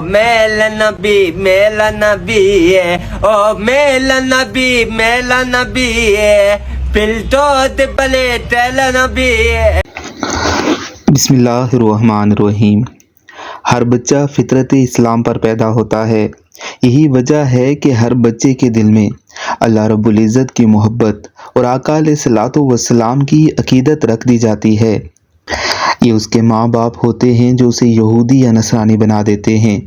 میرا نبی ہے او میرا نبی ہے پلٹو بلے تیلا نبی ہے۔ بسم اللہ الرحمن الرحیم۔ ہر بچہ فطرت اسلام پر پیدا ہوتا ہے، یہی وجہ ہے کہ ہر بچے کے دل میں اللہ رب العزت کی محبت اور آقا علیہ الصلوۃ والسلام کی عقیدت رکھ دی جاتی ہے۔ یہ اس کے ماں باپ ہوتے ہیں جو اسے یہودی یا نصرانی بنا دیتے ہیں۔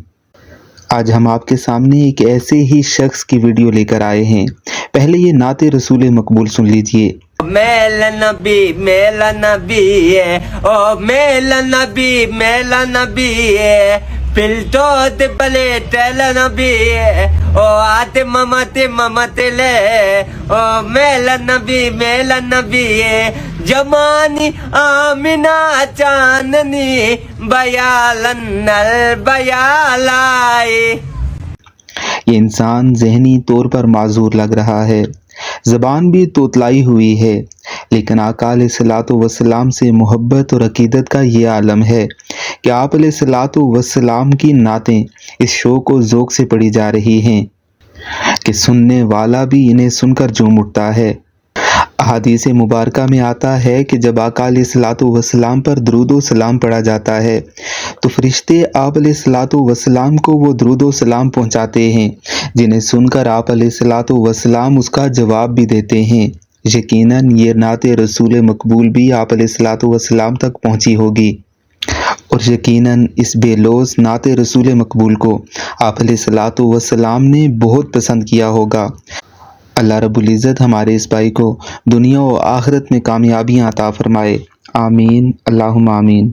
آج ہم آپ کے سامنے ایک ایسے ہی شخص کی ویڈیو لے کر آئے ہیں۔ پہلے یہ نعت رسول مقبول سن لیجئے۔ میرا نبی ہے او میرا نبی ہے پلٹو بلے تیلا نبی ہے او آتے ممت لے او میرا نبی ہے جمانی آمینہ چاندنی بیالن البیالائی۔ یہ انسان ذہنی طور پر معذور لگ رہا ہے، زبان بھی توتلائی ہوئی ہے، لیکن آقا علیہ الصلوۃ والسلام سے محبت اور عقیدت کا یہ عالم ہے کہ آپ علیہ الصلوۃ والسلام کی نعتیں اس شوق و ذوق سے پڑھی جا رہی ہیں کہ سننے والا بھی انہیں سن کر جھوم اٹھتا ہے۔ احادیث مبارکہ میں آتا ہے کہ جب آقا علیہ الصلوۃ والسلام پر درود و سلام پڑھا جاتا ہے تو فرشتے آپ علیہ الصلوۃ والسلام کو وہ درود و سلام پہنچاتے ہیں، جنہیں سن کر آپ علیہ الصلوۃ والسلام اس کا جواب بھی دیتے ہیں۔ یقیناً یہ نعت رسول مقبول بھی آپ علیہ الصلوۃ والسلام تک پہنچی ہوگی، اور یقیناً اس بے لوث نعت رسول مقبول کو آپ علیہ الصلوۃ والسلام نے بہت پسند کیا ہوگا۔ اللہ رب العزت ہمارے اس بھائی کو دنیا و آخرت میں کامیابیاں عطا فرمائے، آمین، اللہم آمین۔